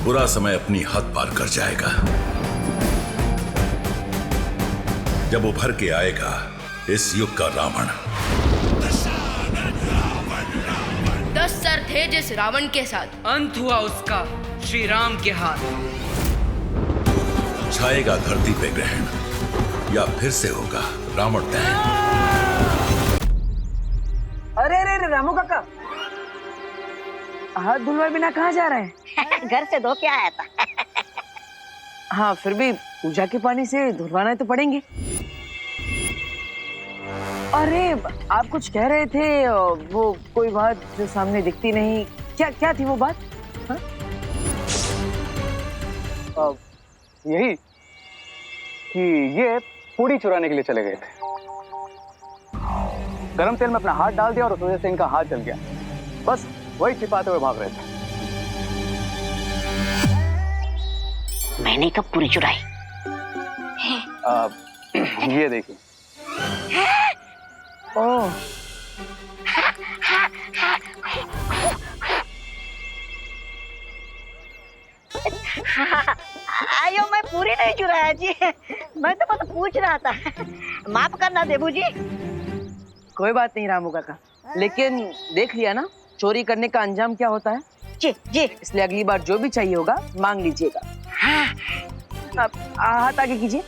बुरा समय अपनी हद पार कर जाएगा। जब उभर के आएगा इस युग का रावण। 10 सर थे जिस रावण के साथ, अंत हुआ उसका श्री राम के हाथ। छाएगा धरती पे ग्रहण या फिर से होगा रावण दहन। अरे अरे अरे रामू काका, हाथ धुलवाए बिना कहाँ जा रहे हैं? घर से धो के आया था। हाँ, फिर भी पूजा के पानी से धुलवाना तो पड़ेंगे। अरे आप कुछ कह रहे थे, वो कोई बात जो सामने दिखती नहीं, क्या थी वो बात? हाँ? यही कि ये पूड़ी चुराने के लिए चले गए थे। गरम तेल में अपना हाथ डाल दिया और उस वजह से इनका हाथ जल गया। बस वही छिपाते हुए भाग रहे थे। मैंने कब पूरी चुराई? ये देखिए। ओह, आयो, मैं पूरी नहीं चुराया जी। मैं तो बस पूछ रहा था। माफ करना देबू जी। कोई बात नहीं रामू काका, लेकिन देख लिया ना चोरी करने का अंजाम क्या होता है। जी जी। इसलिए अगली बार जो भी चाहिए होगा मांग लीजिएगा। हाँ। अब हाथ आगे कीजिए।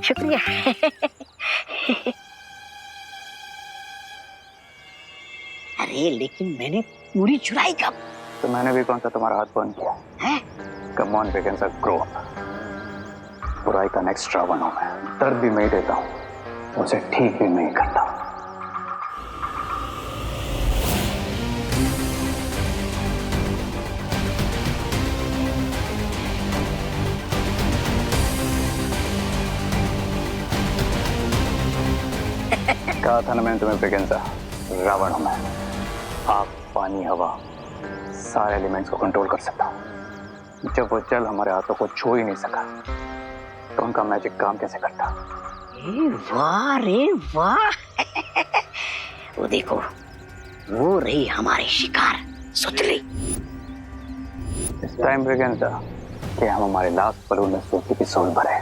शुक्रिया। अरे लेकिन मैंने पूरी चुराई कब? तो मैंने भी कौन सा तुम्हारा हाथ बंद किया है? Come on begins a grow up. बुराई का नेक्स्ट रावण हूं मैं। दर्द भी मैं ही देता हूं, उसे ठीक भी मैं ही करता हूं। कहा था ना मैंने तुम्हें बिगिंस रावण हूं मैं। आग, पानी, हवा, सारे एलिमेंट्स को कंट्रोल कर सकता हूं। जब वो जल हमारे हाथों को छू ही नहीं सका तो उनका मैजिक काम कैसे करता? वाह रे वाह। वो देखो, वो रही हमारी शिकार सुतली। इस टाइम बिगिंस कि हम हमारे लास्ट बलून में सूर्य की सोल भरे।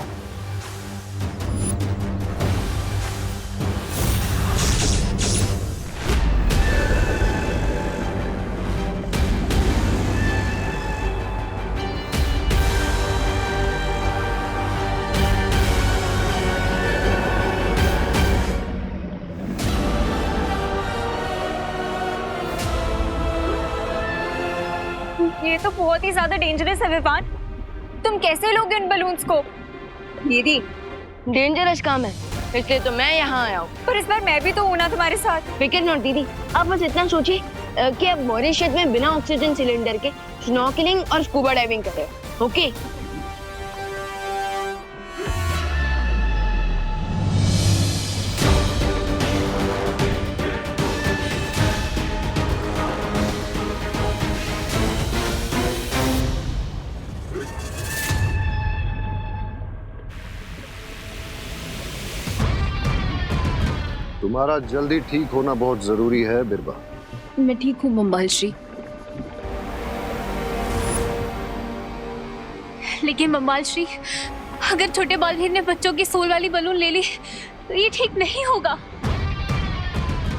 ये तो बहुत ही ज्यादा डेंजरस है विवान। तुम कैसे लोगे उन बलून्स को? दीदी डेंजरस काम है, इसलिए तो मैं यहाँ आया हूँ। पर इस बार मैं भी तो हूँ ना तुम्हारे साथ। फिक्र नॉट दीदी, आप बस इतना सोचिए कि आप मॉरिशस में बिना ऑक्सीजन सिलेंडर के स्नॉर्कलिंग और स्कूबा डाइविंग कर रहे हो। ओके? तुम्हारा जल्दी ठीक होना बहुत जरूरी है बिरबा। मैं ठीक हूँ बम्बाल श्री, लेकिन बम्बाल श्री, अगर छोटे बालवीर ने बच्चों की सोल वाली बलून ले ली तो ये ठीक नहीं होगा।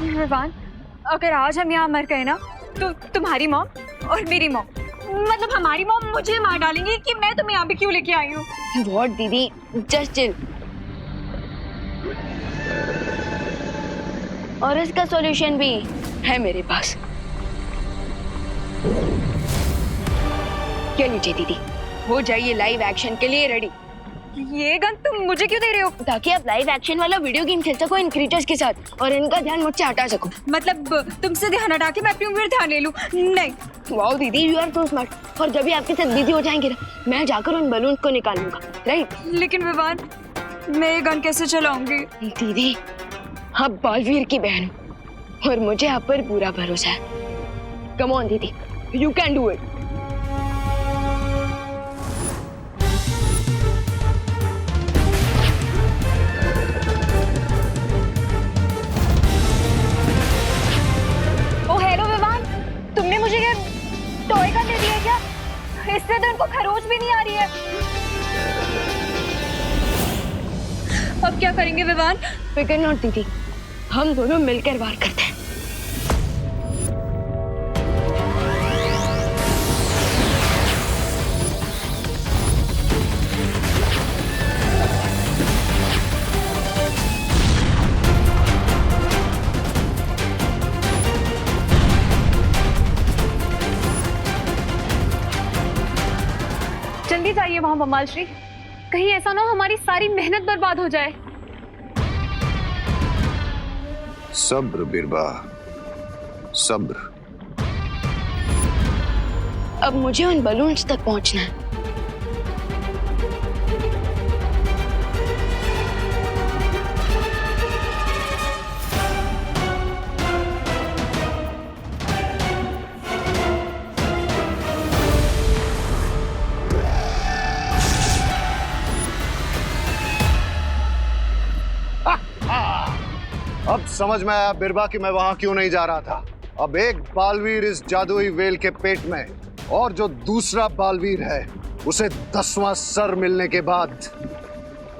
विवान, अगर आज हम यहाँ मर गए ना तो तुम्हारी मॉम और मेरी मॉम, मतलब हमारी मॉम मुझे मार डालेंगी कि मैं तुम्हें यहाँ पे क्यों लेके आई हूँ। व्हाट दीदी, जस्ट चिल। और इसका सॉल्यूशन भी है मेरे पास। क्या लीजिए दीदी, हो जाइए लाइव एक्शन के लिए रेडी। ये गन तुम मुझे क्यों दे रहे हो? ताकि आप लाइव एक्शन वाला वीडियो गेम खेल सको इन क्रिएटर्स के साथ और इनका ध्यान मुझसे हटा सको। मतलब तुमसे ध्यान हटा के मैं अपने ऊपर ध्यान ले लूं? नहीं। वाओ दीदी, यू आर सो स्मार्ट। और जब भी आपके साथ बिजी हो जाएंगे ना, मैं जाकर उन बलून को निकाल लूंगा, राइट? लेकिन विवान, मैं ये गन कैसे चलाऊंगी? दीदी, आप बालवीर की बहन हो और मुझे आप पर पूरा भरोसा है। कम ऑन दीदी, यू कैन डू इट। अब क्या करेंगे विवान? फिकर नॉट दीदी, हम दोनों मिलकर वार करते हैं। जल्दी जाइए वहां बमाल श्री, कहीं ऐसा ना हो हमारी सारी मेहनत बर्बाद हो जाए। सब्र बिरबा, सब्र। अब मुझे उन बलून्स तक पहुंचना है। अब समझ में आया बिरबा कि मैं वहां क्यों नहीं जा रहा था। अब एक बालवीर इस जादुई वेल के पेट में, और जो दूसरा बालवीर है उसे 10वां सर मिलने के बाद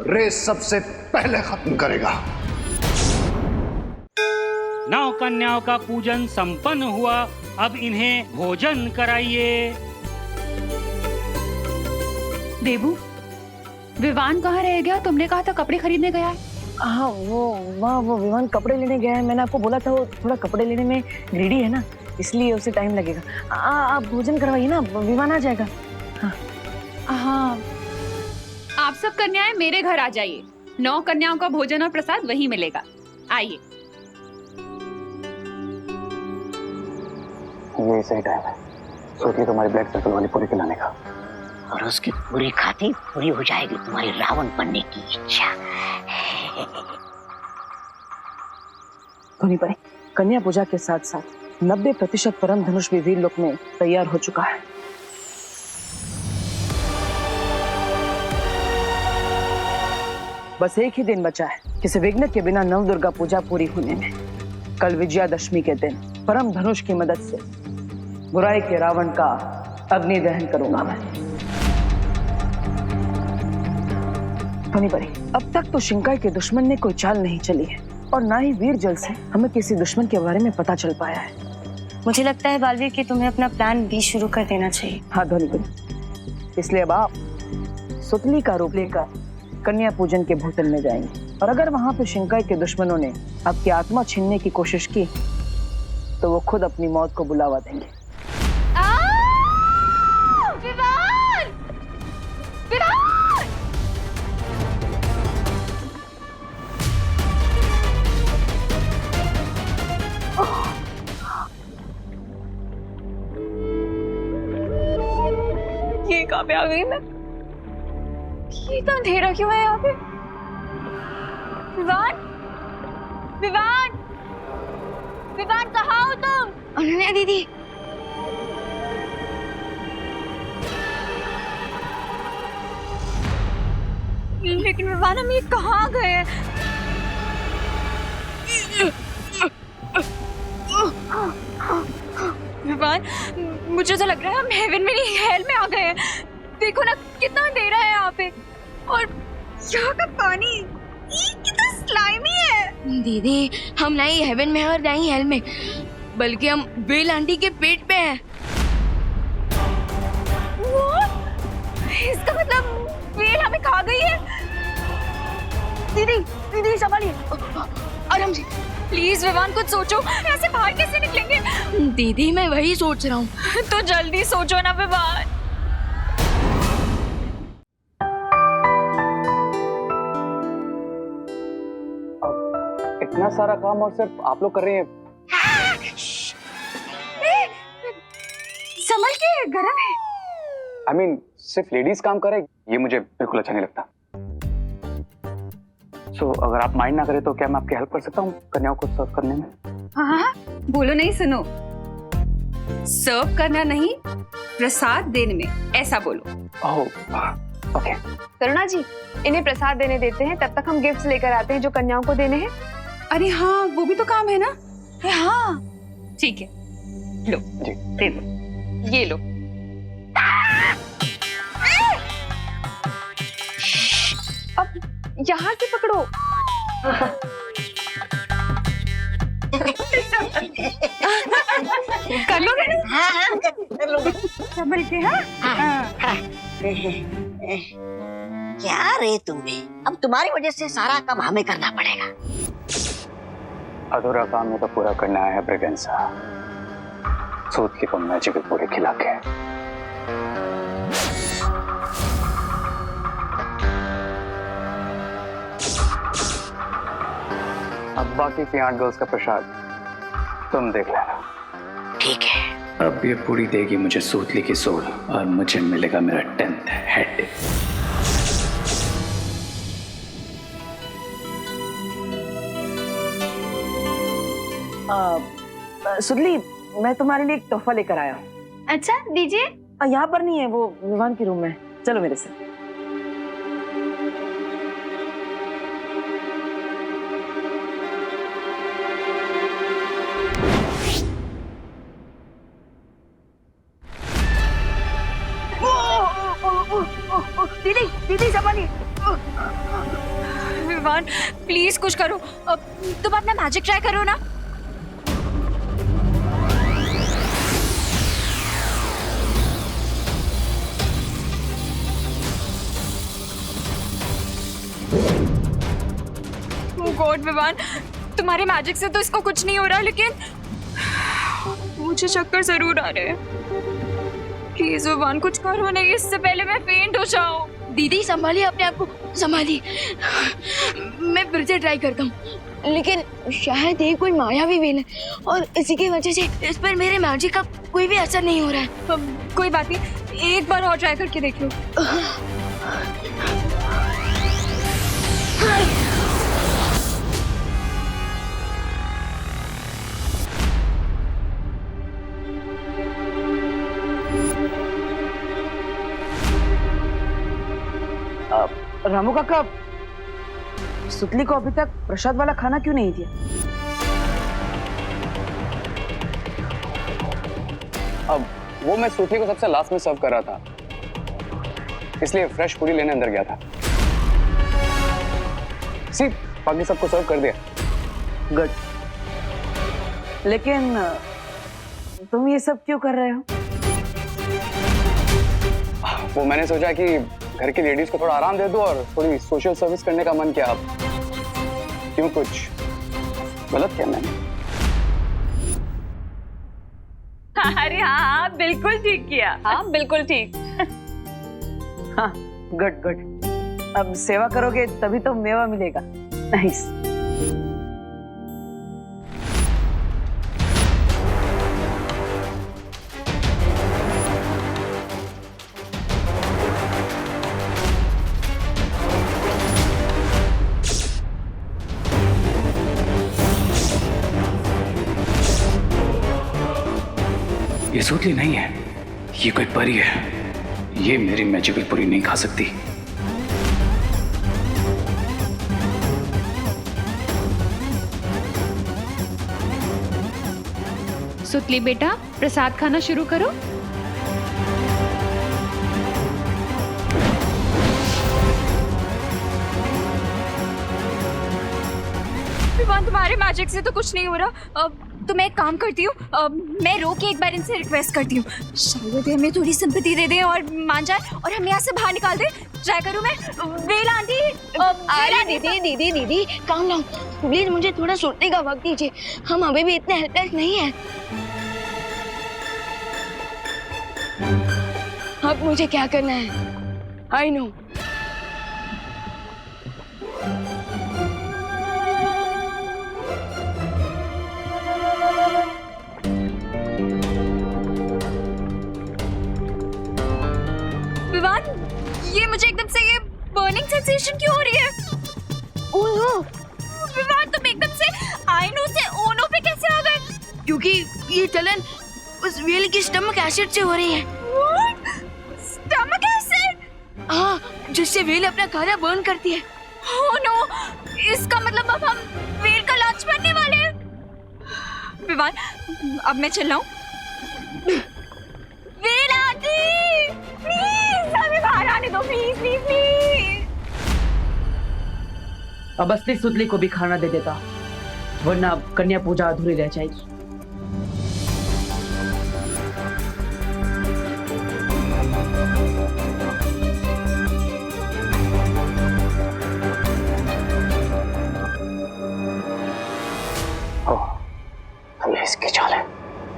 रेस सबसे पहले खत्म करेगा। नौ कन्याओं का पूजन संपन्न हुआ, अब इन्हें भोजन कराइए। देबू, विवान कहाँ रह गया? तुमने कहा था कपड़े खरीदने गया है। हाँ, वो विमान कपड़े लेने गया है। मैंने आपको बोला था वो थोड़ा कपड़े लेने में ग्रीडी है ना, इसलिए उसे टाइम लगेगा। आप भोजन करवाइए ना, विमान आ जाएगा। हाँ, आप सब कन्याएं मेरे घर आ जाइए, 9 कन्याओं का भोजन और प्रसाद वहीं मिलेगा। आइए। ये सही टाइम है सोचिए तुम्हारी ब्लैक सर्कल वाली पूरी खिलाने का। और उसकी पूरी खाती पूरी हो जाएगी तुम्हारी रावण बनने की इच्छा। धोनी परे, कन्या पूजा के साथ साथ 90% परम धनुष भी वीर लोक में तैयार हो चुका है। बस एक ही दिन बचा है किसी विघ्न के बिना नवदुर्गा पूजा पूरी होने में। कल विजयादशमी के दिन परम धनुष की मदद से बुराई के रावण का अग्नि दहन करूंगा मैं। धोनी परे, अब तक तो शिंकाई के दुश्मन ने कोई चाल नहीं चली है, और ना ही वीर जल से हमें किसी दुश्मन के बारे में पता चल पाया है। मुझे लगता है बालवीर कि तुम्हें अपना प्लान भी शुरू कर देना चाहिए। हाँ धोनी परे, इसलिए अब आप सुतली का रूप लेकर कन्या पूजन के भूतल में जाएंगे, और अगर वहां पे शिंकाई के दुश्मनों ने आपकी आत्मा छीनने की कोशिश की तो वो खुद अपनी मौत को बुलावा देंगे। विवान! विवान! ये कहाँ पे आ गई मैं? ये इतना अंधेरा क्यों है यहाँ पे? विवान! विवान! विवान कहाँ हो तुम? अनन्या दीदी, लेकिन विवान हम ये कहाँ गए हैं? विवान, मुझे तो लग रहा है हम हेवन में नहीं हेल में आ गए हैं। देखो ना कितना अंधेरा है यहाँ पे, और यहाँ का पानी कितना स्लाइमी है। दीदी, हम ना ही हेवन में हैं और ना ही हेल में, बल्कि हम वेल आंटी के पेट पे हैं। इसका मतलब वेल हमें खा गई है। दीदी, दीदी संभालिए, आराम से। प्लीज विवान कुछ सोचो, ऐसे बाहर कैसे निकलेंगे? दीदी मैं वही सोच रहा हूँ। तो जल्दी सोचो ना विवान। इतना सारा काम और सिर्फ आप लोग कर रही हैं। संभल के, गरम है। I mean, सिर्फ लेडीज काम करे ये मुझे बिल्कुल अच्छा नहीं लगता। So, अगर आप माइंड ना करें तो क्या मैं आपकी हेल्प कर सकता हूँ कन्याओं को सर्व करने में? हाँ, बोलो नहीं, सुनो। सर्व करना नहीं, प्रसाद देने में, ऐसा बोलो। ओह, ओके। करुणा जी, इन्हें प्रसाद देने देते हैं, तब तक हम गिफ्ट्स लेकर आते हैं जो कन्याओं को देने हैं। अरे हाँ, वो भी तो काम है ना। हाँ, ठीक है, लो जी, दे दो, ये लो। अब यहाँ से पकड़ो। कर लोगे ना? हाँ कर लोगे। संभल के। हाँ क्या रे तुम्हें, अब तुम्हारी वजह से सारा काम हमें करना पड़ेगा। अधूरा काम में तो पूरा करना है ब्रिगेंसा। सूतली को मैजिक पूरे खिला के। अब बाकी की 8 गर्ल्स का प्रसाद तुम देख लेना। ठीक है। अब ये पूरी देगी मुझे सूतली की सोल और मुझे मिलेगा मेरा 10th हेड। सुतली, मैं तुम्हारे लिए एक तोहफा लेकर आया हूँ। अच्छा दीजिए। यहाँ पर नहीं है, वो विवान के रूम में। चलो मेरे से। दीदी दीदी संभालिए। विवान प्लीज कुछ करो। अब तुम अपना मैजिक ट्राई करो ना। ओह गॉड विवान, तुम्हारे मैजिक से तो इसको कुछ नहीं हो रहा, लेकिन मुझे चक्कर जरूर आ रहे हैं। प्लीज विवान कुछ करो नहीं, इससे पहले मैं फेंट हो जाऊं। दीदी संभालिए अपने आप को, संभालिए। मैं फिर से ट्राई करता हूँ, लेकिन शायद ये कोई मायावी वेल है और इसी की वजह से इस पर मेरे मैजिक का कोई भी असर नहीं हो रहा है। कोई बात नहीं, एक बार और ट्राई करके देख लो। रामू काका, सुतली को अभी तक प्रसाद वाला खाना क्यों नहीं दिया? अब वो मैं सूतली को सबसे लास्ट में सर्व कर रहा था, इसलिए फ्रेश पूरी लेने अंदर गया था। सी, बाकी सबको सर्व कर दिया। गुड। लेकिन तुम ये सब क्यों कर रहे हो? वो मैंने सोचा कि घर की लेडीज को थोड़ा आराम दे दो और थोड़ी सोशल सर्विस करने का मन किया। अब क्यों, कुछ गलत किया मैंने? अरे हाँ, बिल्कुल ठीक किया। हाँ बिल्कुल ठीक। हाँ गुड गुड। अब सेवा करोगे तभी तो मेवा मिलेगा। नाइस। ये सूतली नहीं है, ये कोई परी है। ये मेरी मैजिकल पूरी नहीं खा सकती। सुतली बेटा, प्रसाद खाना शुरू करो। विवान, तुम्हारे मैजिक से तो कुछ नहीं हो रहा। अब तो मैं एक काम करती हूँ, मैं रो के एक बार इनसे रिक्वेस्ट करती हूँ, शायद हमें थोड़ी सिंपैथी दे दें और मान जाए और हम यहाँ से बाहर निकाल दें। ट्राई करूँ मैं। वेला आंटी, अरे दीदी दीदी दीदी काम डाउन प्लीज, मुझे थोड़ा सोचने का वक्त दीजिए। हम अभी भी इतने हेल्पलेस नहीं है। अब मुझे क्या करना है? I know. विवान, ये मुझे एकदम से ये बर्निंग सेंसेशन क्यों हो रही है? ओह विवान, तुम एकदम से आई नो से ओनो पे कैसे आ गए? क्योंकि ये चलन उस वेल की स्टमक एसिड से हो रही है। Stomach acid? हाँ, जिससे वेल अपना खाना बर्न करती है। ओह नो, इसका मतलब अब हम वेल का लाच बनने वाले हैं। विवान, अब मैं चिल्लाऊं? वेल आंटी, प्लीज हमें बाहर आने दो, प्लीज प्लीज प्लीज। अब असली सुतली को भी खाना दे देता, वरना अब कन्या पूजा अधूरी रह जाएगी। तो ये इसकी चाल है।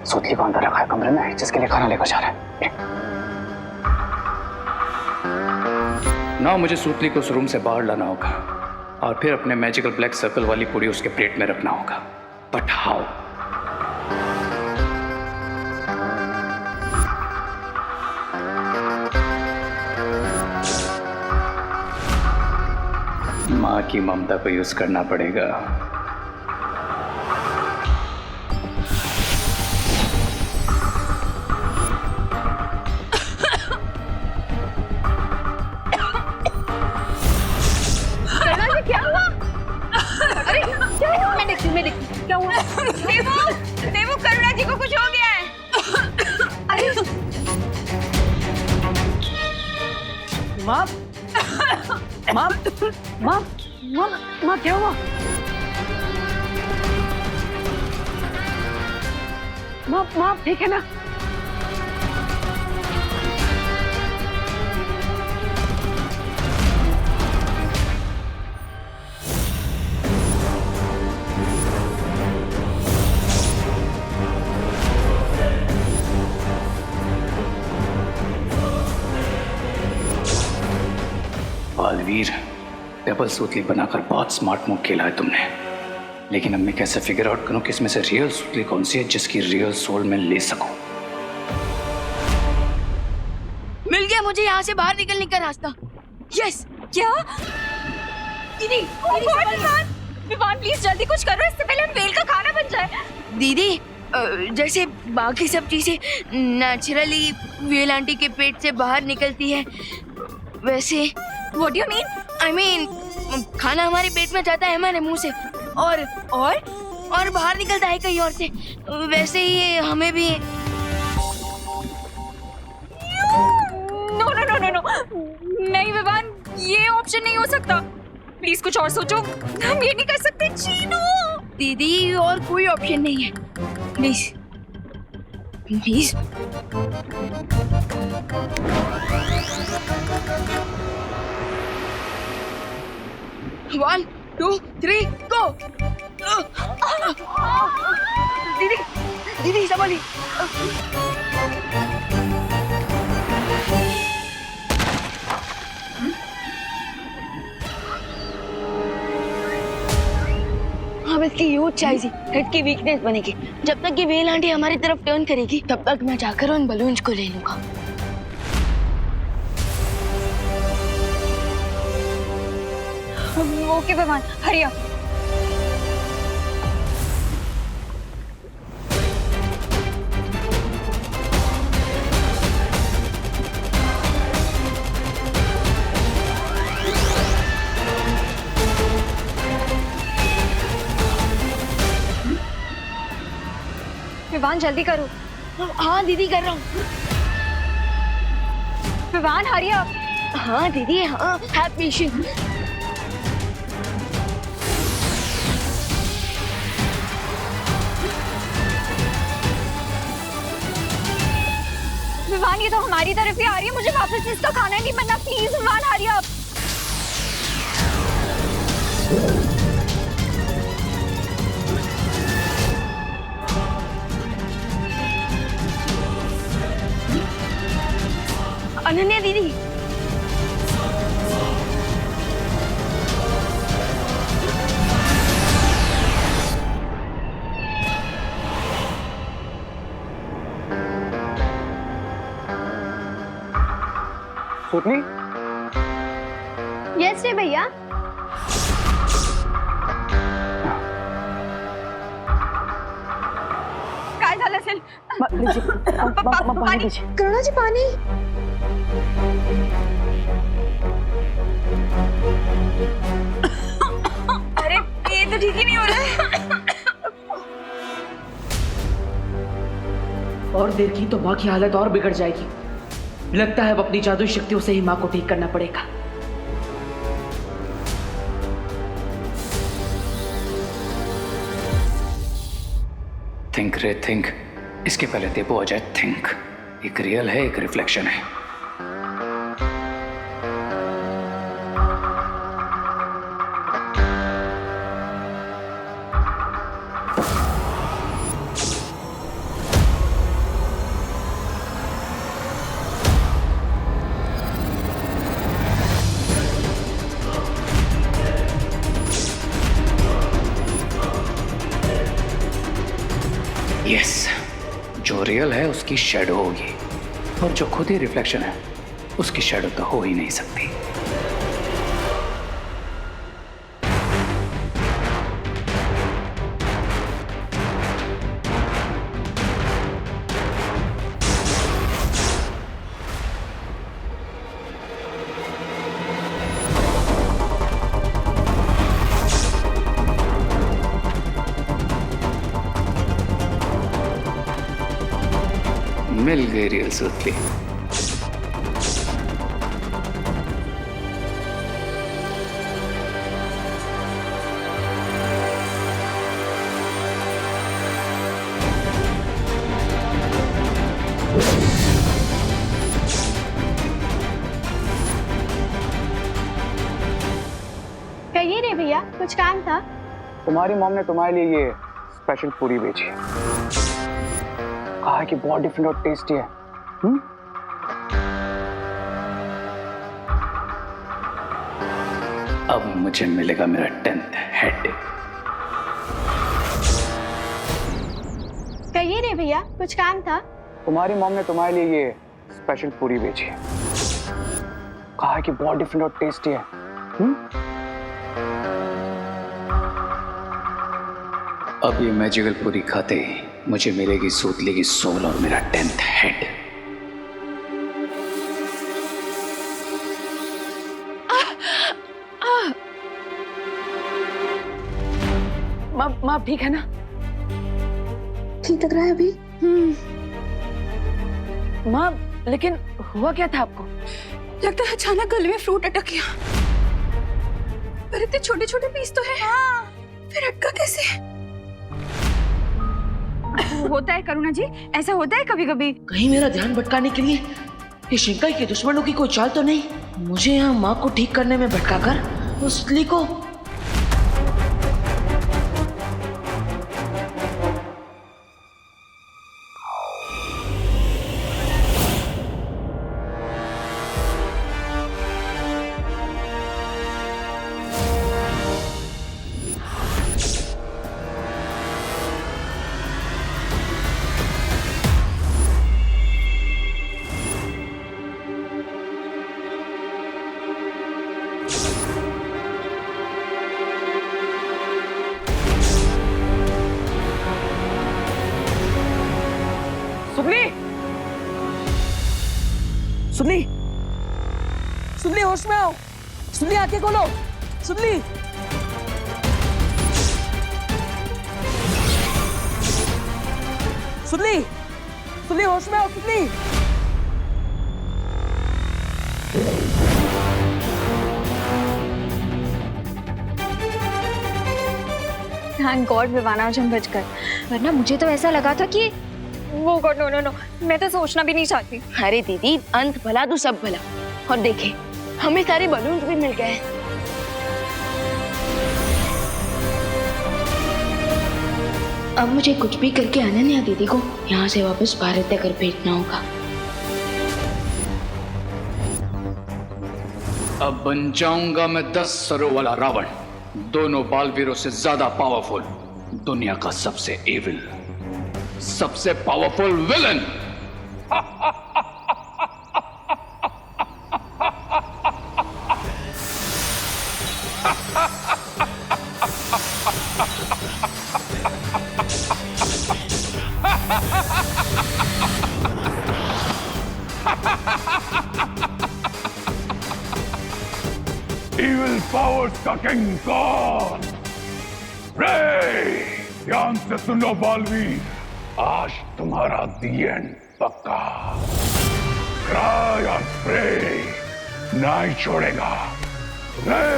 सुतली को अंदर रखा है कमरे में, जिसके लिए खाना लेकर जा रहा है। ना मुझे सुतली को उस रूम से बाहर लाना होगा और फिर अपने मैजिकल ब्लैक सर्कल वाली पूरी उसके प्लेट में रखना होगा। But how? माँ की ममता को यूज करना पड़ेगा। क्या हुआ? देवू, करुणा जी को कुछ हो गया है। अरे माँ, माँ, माँ, माँ, माँ क्या हुआ? माँ, माँ ठीक है ना? बालवीर, डबल सुतली बनाकर बहुत स्मार्ट मूव खेला है तुमने, लेकिन अब मैं कैसे फिगर आउट करूं कि इसमें से रियल सुतली कौन सी है जिसकी रियल सोल मैं ले सकूं? मिल गया मुझे यहाँ से बाहर निकलने का रास्ता। यस। क्या? दीदी, विवान प्लीज जल्दी कुछ करो, इससे पहले हम वेल का खाना बन जाए। दीदी, जैसे बाकी सब चीजें नेचुरली वेल आंटी के पेट से बाहर निकलती है, वैसे What do you mean? I mean, खाना हमारे पेट में जाता है हमारे मुंह से और बाहर निकलता है कहीं और से, वैसे ही हमें भी। नो, नहीं विवान, ये ऑप्शन नहीं हो सकता। प्लीज कुछ और सोचो, हम ये नहीं कर सकते। चीनू दीदी, और कोई ऑप्शन नहीं है, प्लीज प्लीज। 1, 2, 3, go! दीदी संभालिए। अब इसकी यूथ चाहिए, हेड की वीकनेस बनेगी। जब तक ये वेल आंटी हमारी तरफ टर्न करेगी, तब तक मैं जाकर उन बलून्स को ले लूंगा। Okay Vivaan, hurry up. Vivaan जल्दी करो। हाँ दीदी, कर रहा हूँ। Vivaan hurry up. हाँ दीदी, हाँ, हैव पेशेंस। विवान, ये तो हमारी तरफ ही आ रही है, मुझे वापस इसका खाना नहीं बनना। Please Vivaan hurry up. Ananya दीदी, सुतली? यस रे भैया। काय झालं असेल? पानी दीजिए। करुणा जी, पानी। अरे ये तो ठीक ही नहीं हो रहा है। और देर की तो माँ की हालत और बिगड़ जाएगी। लगता है अब अपनी जादुई शक्तियों से ही माँ को ठीक करना पड़ेगा। थिंक रे थिंक, इसके पहले देबो आ जाए थिंक। एक रियल है, एक रिफ्लेक्शन है। यस, जो रियल है उसकी शैडो होगी, और जो खुद ही रिफ्लेक्शन है उसकी शैडो तो हो ही नहीं सकती। मिल गई रियल सुतली। कहिए रे भैया, कुछ काम था? तुम्हारी मॉम ने तुम्हारे लिए ये स्पेशल पूरी भेजी है। कहा है कि बहुत डिफरेंट और टेस्टी है। अब मुझे मिलेगा मेरा 10th हेड। कहिए रे भैया, कुछ काम था? तुम्हारी मॉम ने तुम्हारे लिए ये स्पेशल पूरी भेजी है। कहा है कि बहुत डिफरेंट और टेस्टी है। अब ये मैजिकल पूरी खाते ही मुझे मिलेगी सूतली की सोल और मेरा 10th हेड। माँ ठीक है ना? ठीक लग रहा है अभी? माँ, लेकिन हुआ क्या था आपको? लगता है अचानक गले में फ्रूट अटक गया। पर इतने छोटे छोटे पीस तो है। फिर अटका कैसे? होता है करुणा जी, ऐसा होता है कभी कभी। कहीं मेरा ध्यान भटकाने के लिए ये शिंकाई के दुश्मनों की कोई चाल तो नहीं? मुझे यहाँ माँ को ठीक करने में भटकाकर उस सुतली को। सुतली, सुतली होश में आओ। सुतली आंखें खोलो। सुतली, सुतली, सुतली होश में आओ। सुतली, थैंक गॉड विवाना आज हम बचकर, वरना मुझे तो ऐसा लगा था कि वो गॉड नो नो नो, मैं तो सोचना भी नहीं चाहती। अरे दीदी, अंत भला तो सब भला। और देखे, हमें सारे बलून भी मिल गए। अब मुझे कुछ भी करके अनन्या दीदी को यहाँ से वापस भारत तक भेजना होगा। अब बन जाऊंगा मैं 10 सरों वाला रावण, दोनों बालवीरों से ज्यादा पावरफुल, दुनिया का सबसे एविल, सबसे पावरफुल विलन। Evil powers का किंग कौन? रे, ध्यान से सुनो बालवीर, आज तुम्हारा दी एंड पक्का। क्राई और प्रे नहीं छोड़ेगा। रे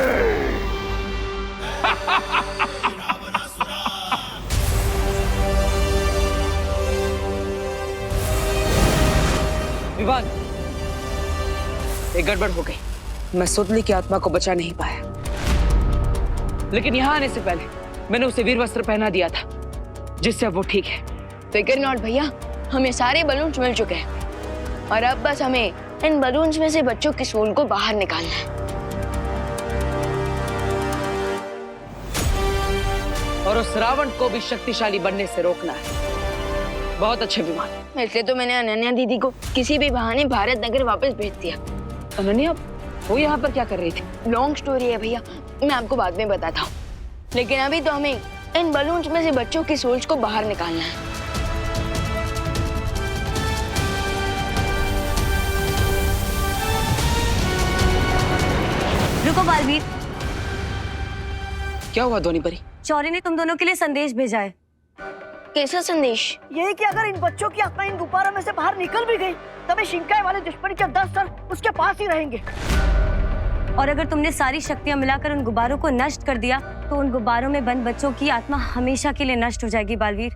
एक गड़बड़ हो गई। मैं सुतली की आत्मा को बचा नहीं पाया, लेकिन यहाँ आने से पहले मैंने उसे वीर वस्त्र पहना दिया था, जिससे अब वो ठीक है। फिकर नॉट भैया, हमें सारे बलून्स मिल चुके हैं और अब बस हमें इन बलून्स में से बच्चों की सोल को बाहर निकालना है। और उस रावण को भी शक्तिशाली बनने से रोकना है। बहुत अच्छे विमान। इसलिए तो मैंने अनन्या दीदी को किसी भी बहाने भारत नगर वापस भेज दिया। अनन्या, वो यहाँ पर क्या कर रही थी? लॉन्ग स्टोरी है भैया, मैं आपको बाद में बताता हूँ, लेकिन अभी तो हमें इन बलून्स में से बच्चों की सोल्स को बाहर निकालना है। रुको बालवीर, क्या हुआ ध्वनि परी? शौर्य ने तुम दोनों के लिए संदेश भेजा है। कैसा संदेश? यही कि अगर इन बच्चों की आत्मा इन गुब्बारों में से बाहर निकल भी गई, तभी शिंकाई वाले दुश्मन के 10 सर उसके पास ही रहेंगे। और अगर तुमने सारी शक्तियां मिलाकर उन गुब्बारों को नष्ट कर दिया, तो उन गुब्बारों में बंद बच्चों की आत्मा हमेशा के लिए नष्ट हो जाएगी बालवीर।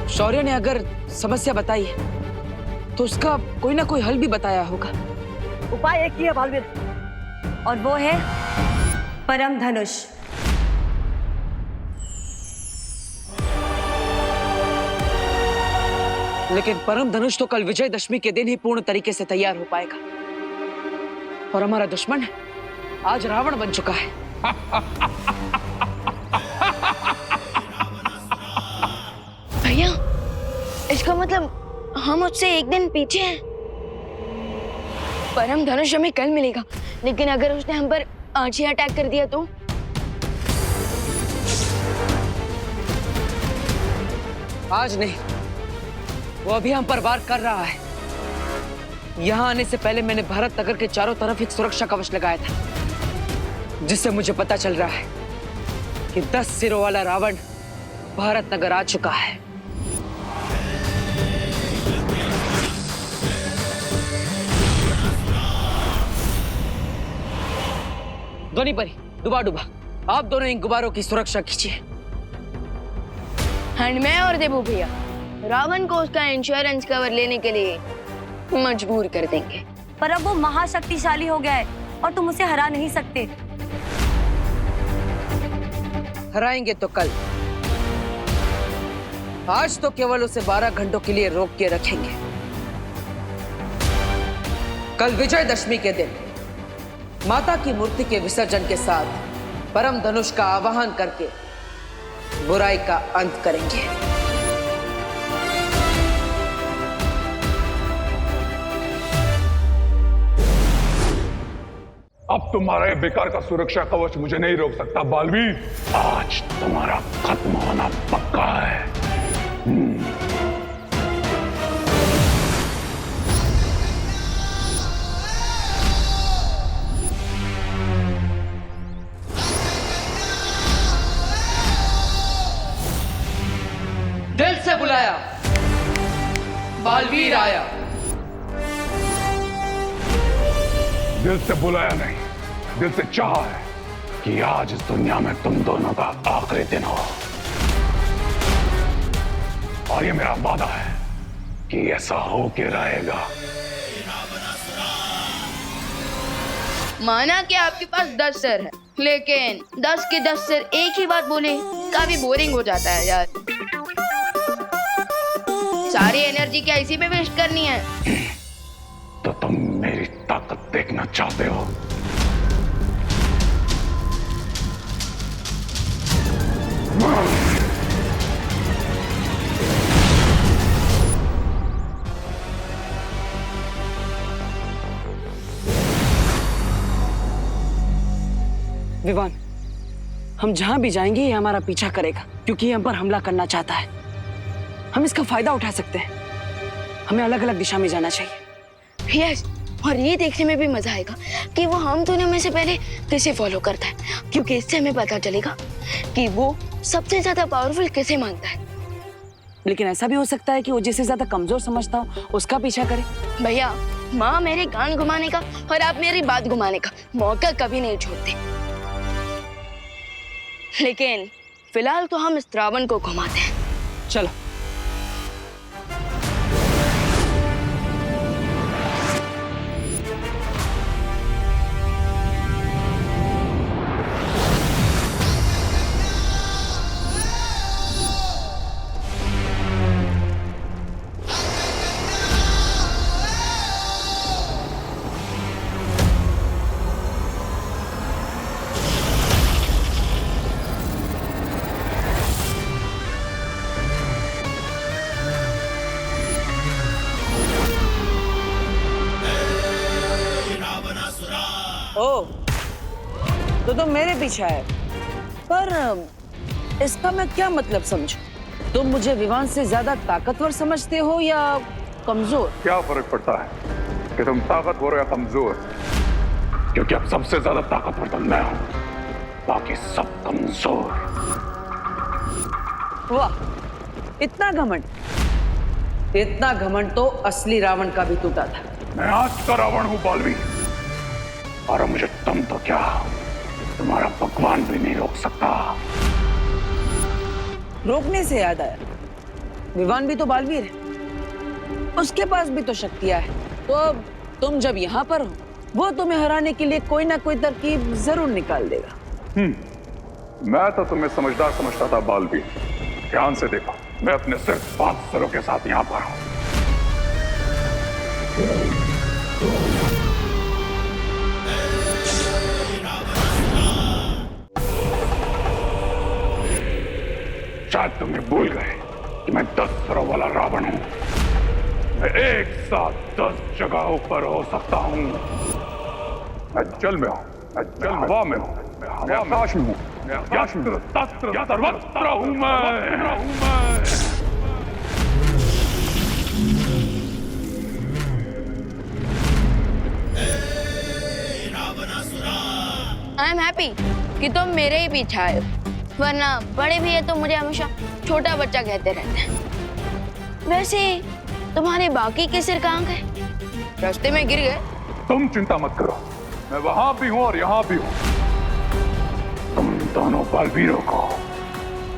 शौर्य ने अगर समस्या बताई है तो उसका कोई ना कोई हल भी बताया होगा। उपाय एक ही है बालवीर, और वो है परम धनुष। लेकिन परम धनुष तो कल विजयदशमी के दिन ही पूर्ण तरीके से तैयार हो पाएगा, और हमारा दुश्मन आज रावण बन चुका है। भैया, इसका मतलब हम उससे एक दिन पीछे हैं। परम धनुष हमें कल मिलेगा, लेकिन अगर उसने हम पर आज ही अटैक कर दिया तो? आज नहीं, वो अभी हम पर वार कर रहा है। यहाँ आने से पहले मैंने भारत नगर के चारों तरफ एक सुरक्षा कवच लगाया था, जिससे मुझे पता चल रहा है कि 10 सिरों वाला रावण भारत नगर आ चुका है। ध्वनि परी, डुबा डुबा, आप दोनों इन गुब्बारों की सुरक्षा कीजिए। एंड मैं और देबू भैया रावण को उसका इंश्योरेंस कवर लेने के लिए मजबूर कर देंगे। पर अब वो महाशक्तिशाली हो गया है और तुम उसे हरा नहीं सकते। हराएंगे तो कल, आज तो केवल उसे 12 घंटों के लिए रोक के रखेंगे। कल विजयदशमी के दिन माता की मूर्ति के विसर्जन के साथ परम धनुष का आवाहन करके बुराई का अंत करेंगे। अब तुम्हारा ये बेकार का सुरक्षा कवच मुझे नहीं रोक सकता बालवीर। आज तुम्हारा खत्म होना पक्का है। दिल से बुलाया, बालवीर आया। दिल से बुलाया नहीं, दिल से चाहा है कि आज इस दुनिया में तुम दोनों का आखिरी दिन हो, और ये मेरा वादा है कि ऐसा हो के रहेगा। माना कि आपके पास 10 सर है, लेकिन 10 के 10 सर एक ही बात बोले काफी बोरिंग हो जाता है यार। सारी एनर्जी क्या इसी में वेस्ट करनी है? तो तुम मेरी ताकत देखना चाहते हो? विवान, हम जहां भी जाएंगे ये हमारा पीछा करेगा, क्योंकि ये हम पर हमला करना चाहता है। हम इसका फायदा उठा सकते हैं। हमें अलग अलग दिशा में जाना चाहिए। यस, और ये देखने में भी मजा आएगा कि वो हम दोनों में से पहले किसे फॉलो करता है, क्योंकि इससे हमें पता चलेगा कि वो सबसे ज्यादा पावरफुल किसे मानता है। लेकिन ऐसा भी हो सकता है कि वो जिसे ज्यादा कमजोर समझता हो उसका पीछा करे। भैया, माँ मेरे कान घुमाने का और आप मेरी बात घुमाने का मौका कभी नहीं छोड़ते, लेकिन फिलहाल तो हम इस रावण को घुमाते हैं। चलो, ओ, तो तुम मेरे पीछे आए, पर इसका मैं क्या मतलब समझूं? तुम मुझे विवान से ज्यादा ताकतवर समझते हो या कमजोर? क्या फर्क पड़ता है कि तुम ताकतवर या कमजोर? क्योंकि अब सबसे ज्यादा ताकतवर तो मैं हूं, बाकी सब कमजोर। वाह, इतना घमंड! इतना घमंड तो असली रावण का भी टूटा था। मैं आज का रावण हूं बालवी, और मुझे तुम तो क्या, तुम्हारा भगवान भी नहीं रोक सकता। रोकने से याद आया, विवान भी तो बालवीर है, उसके पास भी तो शक्तियां है। तो अब तुम जब यहाँ पर हो, वो तुम्हें हराने के लिए कोई ना कोई तरकीब जरूर निकाल देगा। मैं तो तुम्हें समझदार समझता था बालवीर। ध्यान से देखो, मैं अपने सिर्फ 5 सरों के साथ यहाँ पर हूँ। शायद तुम्हें भूल गए कि मैं 10 सरों वाला रावण हूँ। मैं एक साथ 10 जगहों पर हो सकता हूँ। मैं जल में हूँ, मैं हवा में हूँ, मैं आकाश में हूँ, मैं सर्वत्र हूँ मैं। आई एम हैप्पी कि तुम मेरे ही पीछे आए हो, वरना बड़े भैया तो मुझे हमेशा छोटा बच्चा कहते रहते हैं। वैसे तुम्हारे बाकी के सिर कहाँ गए? रास्ते में गिर गए? तुम चिंता मत करो, मैं वहां भी हूं और यहां भी हूं। तुम दोनों बालवीरों को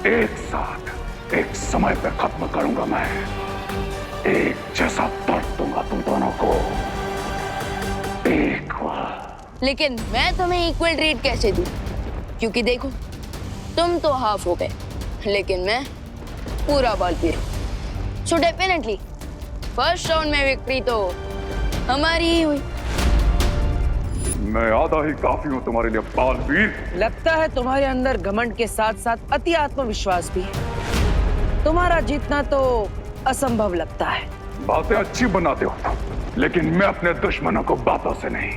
एक साथ एक समय पे खत्म करूंगा मैं। एक जैसा दर्द दूंगा तुम दोनों को, एक बार। लेकिन मैं तुम्हें इक्वल ट्रीट कैसे दूं? क्योंकि देखो, तुम तो हाफ हो गए, लेकिन मैं पूरा बालवीर हूं। सो डेफिनेटली फर्स्ट राउंड में विक्ट्री तो हमारी ही हुई। मैं आधा ही काफी हूं तुम्हारे लिए बालवीर। लगता है तुम्हारे अंदर घमंड के साथ साथ अति आत्मविश्वास भी है। तुम्हारा जीतना तो असंभव लगता है। बातें अच्छी बनाते हो, लेकिन मैं अपने दुश्मनों को बातों से नहीं,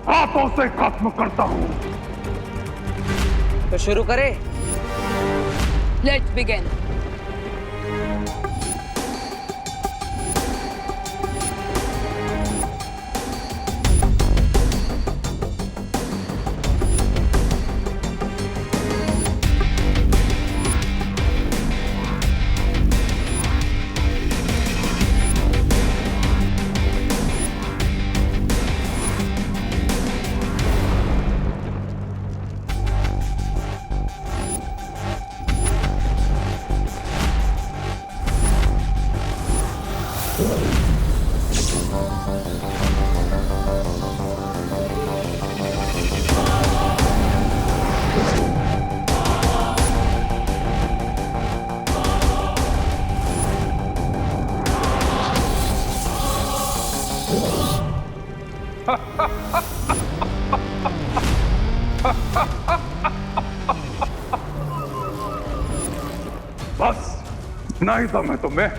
हाथों से खत्म करता हूं। तो शुरू करें? Let's begin. बस इतना ही था मैं तुम्हें।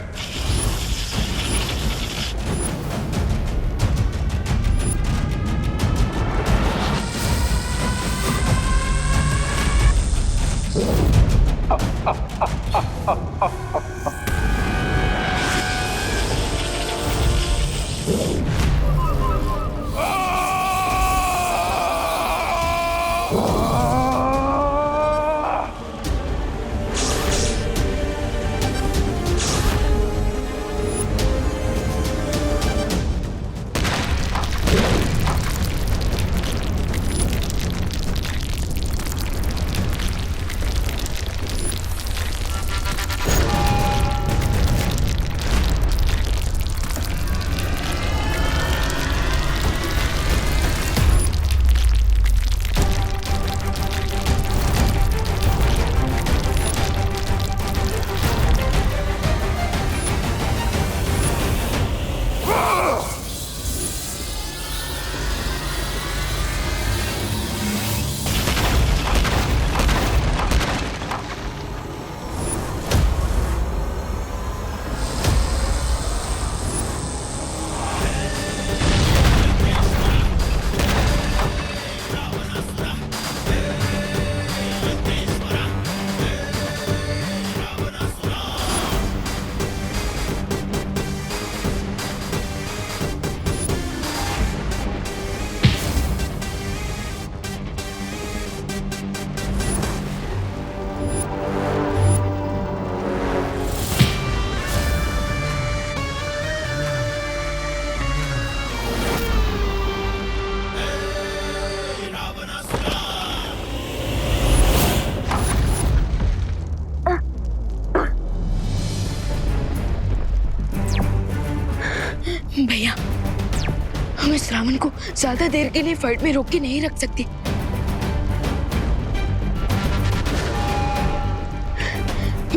ज्यादा देर के लिए फाइट में रोक के नहीं रख सकती।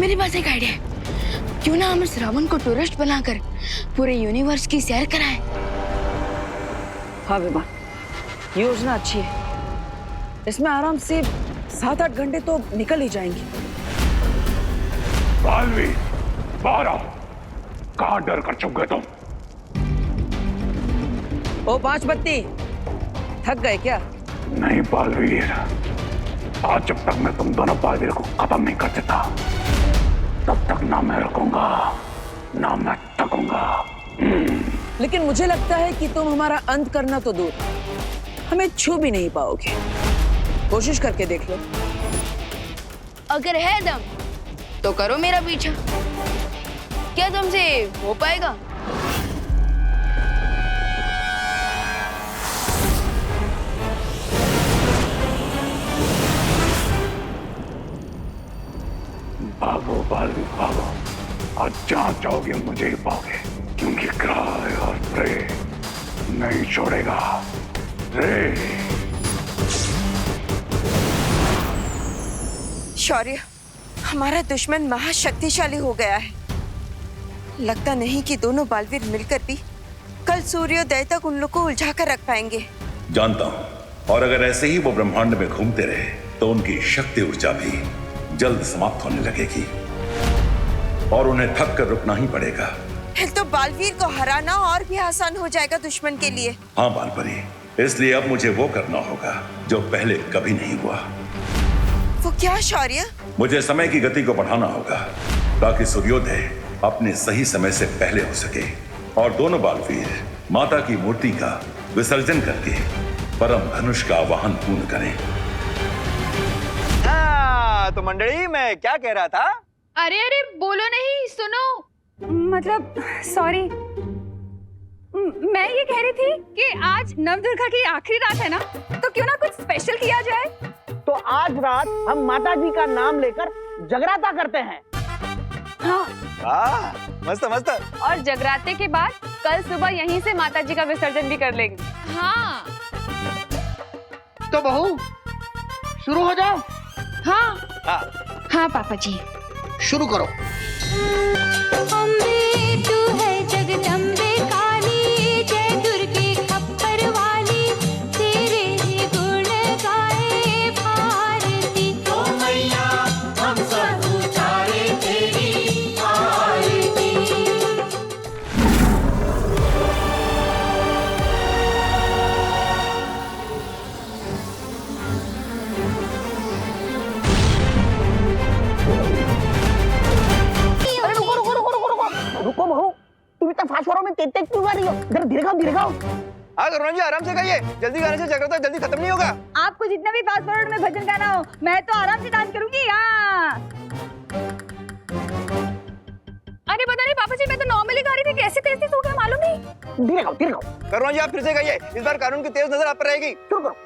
मेरे पास एक आइडिया है, क्यों ना हम इस रावण को टूरिस्ट बनाकर पूरे यूनिवर्स की सैर कराएं? हाँ विमान, योजना अच्छी है। इसमें आराम से 7-8 घंटे तो निकल ही जाएंगे। बालवीर, बाहर आओ। कहाँ डर कर चुप गए तुम? ओ पांच बत्ती, थक गए क्या? नहीं बालवीर, आज जब तक मैं तुम दोनों बालवीर को खत्म नहीं कर देता, तब तक ना मैं रुकूंगा ना मैं थकूंगा। लेकिन मुझे लगता है कि तुम हमारा अंत करना तो दूर, हमें छू भी नहीं पाओगे। कोशिश करके देख लो। अगर है दम तो करो मेरा पीछा। क्या तुमसे हो पाएगा? भागो बालवीर भागो, आज जहां जाओगे मुझे ही पाओगे, क्योंकि क्राय और प्रे नहीं छोड़ेगा। रे शौर्य, हमारा दुश्मन महाशक्तिशाली हो गया है। लगता नहीं कि दोनों बालवीर मिलकर भी कल सूर्योदय तक उन लोग को उलझा कर रख पाएंगे। जानता हूँ, और अगर ऐसे ही वो ब्रह्मांड में घूमते रहे तो उनकी शक्ति ऊर्जा भी जल्द समाप्त होने लगेगी और उन्हें थक कर रुकना ही पड़ेगा। फिर तो बालवीर को हराना और भी आसान हो जाएगा दुश्मन के लिए। हाँ बालपरी, इसलिए अब मुझे वो करना होगा जो पहले कभी नहीं हुआ। वो क्या शौर्य? मुझे समय की गति को बढ़ाना होगा ताकि सूर्योदय अपने सही समय से पहले हो सके और दोनों बालवीर माता की मूर्ति का विसर्जन करके परम धनुष का आवाहन पूर्ण करें। तो मंडली, मैं क्या कह रहा था? अरे अरे बोलो नहीं, सुनो। मतलब सॉरी, मैं ये कह रही थी कि आज नवदुर्गा की आखिरी रात है ना, तो क्यों ना कुछ स्पेशल किया जाए। तो आज रात हम माता जी का नाम लेकर जगराता करते हैं। हाँ मस्त मस्त। और जगराते के बाद कल सुबह यहीं से माता जी का विसर्जन भी कर लेंगे। हाँ तो बहू शुरू हो जाओ। हाँ हाँ पापा जी, शुरू करो। अम्बे तू है जगदम्बे काली, जय दुर्गे खप्पर वाली, तेरे ही गुण गाए भारती। ओ मैया हम सब उचारे तेरी आरती। रुको बहू, तुम इतना फास्ट में तेज तेज क्यों गा रही हो? जरा धीरे गाओ, धीरे गाओ। हाँ करुणा जी, आराम से गाइए, जल्दी गाने से जगराता जल्दी खत्म नहीं होगा। आपको जितना भी फास्ट फॉरवर्ड में भजन गाना हो, मैं तो आराम से डांस करूंगी। हाँ अरे पता नहीं पापा जी, मैं तो नॉर्मली गा रही थी, कैसे तेज तेज हो गया मालूम नहीं। धीरे गाओ, धीरे गाओ। करुणा जी आप फिर से गाइए, इस बार कानून की तेज नजर आप पर रहेगी। शुरू करो।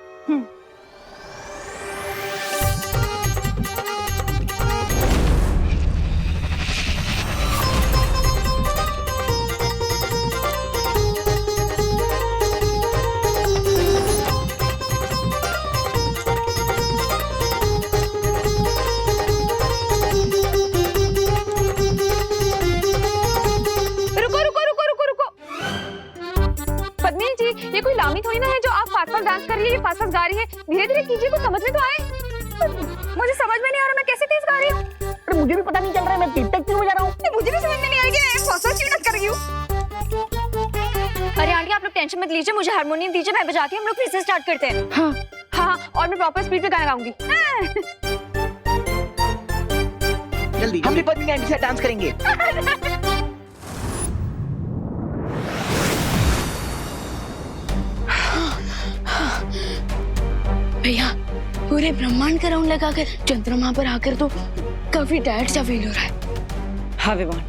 ये कोई लामी थोड़ी ना है जो आप फास्ट फास्ट डांस कर रही है, ये फास्ट फास्ट गा रही है। धीरे धीरे कीजिए, कुछ समझ में तो आए। मुझे समझ में नहीं आ रहा मैं कैसे तेज गा रही हूँ। अरे मुझे भी पता नहीं चल रहा है मैं तेज तेज क्यों बजा रहा हूँ। मुझे भी समझ में नहीं आ रही है फास्ट फास्ट क्यों डांस कर रही हूँ। अरे आंटी आप लोग टेंशन मत लीजिए, मुझे हारमोनियम दीजिए, मैं बजाती हूँ, हम लोग फिर से स्टार्ट करते हैं। हाँ हाँ, और मैं प्रॉपर स्पीड पे गाना गाऊंगी। जल्दी हम भी पद्मिनी आंटी से डांस करेंगे। भैया पूरे ब्रह्मांड का राउंड लगाकर चंद्रमा पर आकर तो काफी टायर्ड सा फील हो रहा है। हाँ विमान,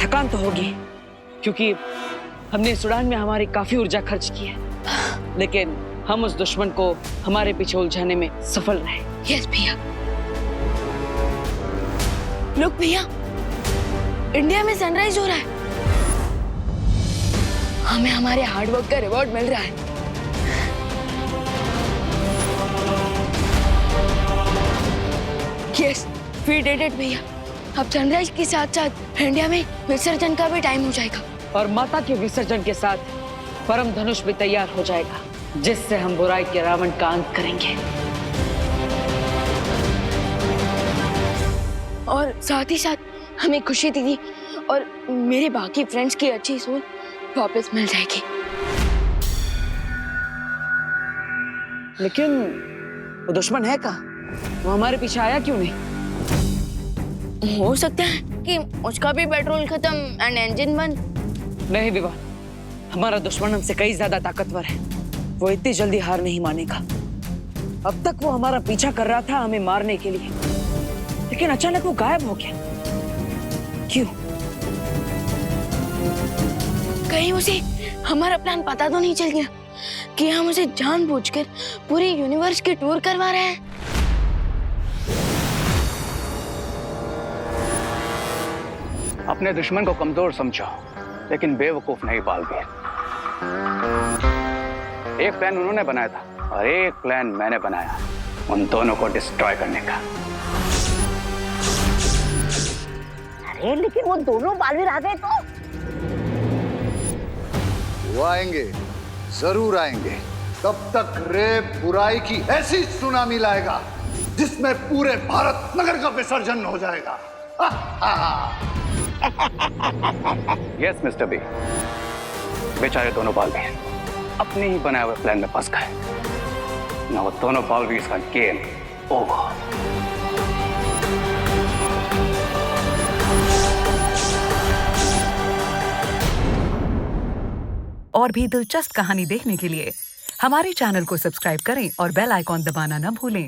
थकान तो होगी क्योंकि हमने इस उड़ान में हमारी काफी ऊर्जा खर्च की है, लेकिन हम उस दुश्मन को हमारे पीछे उलझाने में सफल रहे। यस भैया। लोग भैया, इंडिया में सनराइज हो रहा है, हमें हमारे हार्डवर्क का रिवॉर्ड मिल रहा है। वी डिड इट भैया। अब सनराइज के साथ साथ इंडिया में विसर्जन का भी टाइम हो जाएगा। और माता के विसर्जन के साथ परम धनुष भी तैयार हो जाएगा, जिससे हम बुराई के रावण का अंत करेंगे। और साथ ही साथ हमें खुशी दीदी और मेरे बाकी फ्रेंड्स की अच्छी सोच वापस मिल जाएगी। लेकिन वो दुश्मन है कहाँ? वो हमारे पीछे आया क्यों नहीं? हो सकता है कि उसका भी पेट्रोल खत्म एंड इंजन बंद। नहीं विवाह, हमारा दुश्मन हमसे कई ज्यादा ताकतवर है। वो इतनी जल्दी हार नहीं मानेगा। अब तक वो हमारा पीछा कर रहा था हमें मारने के लिए, लेकिन अचानक वो गायब हो गया। क्यों? कहीं उसे हमारा प्लान पता तो नहीं चल गया कि हम उसे जानबूझकर पूरे यूनिवर्स की टूर करवा रहे हैं। अपने दुश्मन को कमजोर समझो, लेकिन बेवकूफ नहीं बालवीर। एक प्लान उन्होंने बनाया था और एक प्लान मैंने बनाया, उन दोनों को डिस्ट्रॉय करने का। अरे लेकिन वो दोनों बालवीर आ गए तो? वो आएंगे, जरूर आएंगे। तब तक रे बुराई की ऐसी सुनामी लाएगा जिसमें पूरे भारत नगर का विसर्जन हो जाएगा। यस मिस्टर बी, बेचारे दोनों बालवीर अपने ही बनाए हुए प्लान में फंस गए। ना वो दोनों बालवीर का गेम ओवर। और भी दिलचस्प कहानी देखने के लिए हमारे चैनल को सब्सक्राइब करें और बेल आइकॉन दबाना न भूलें।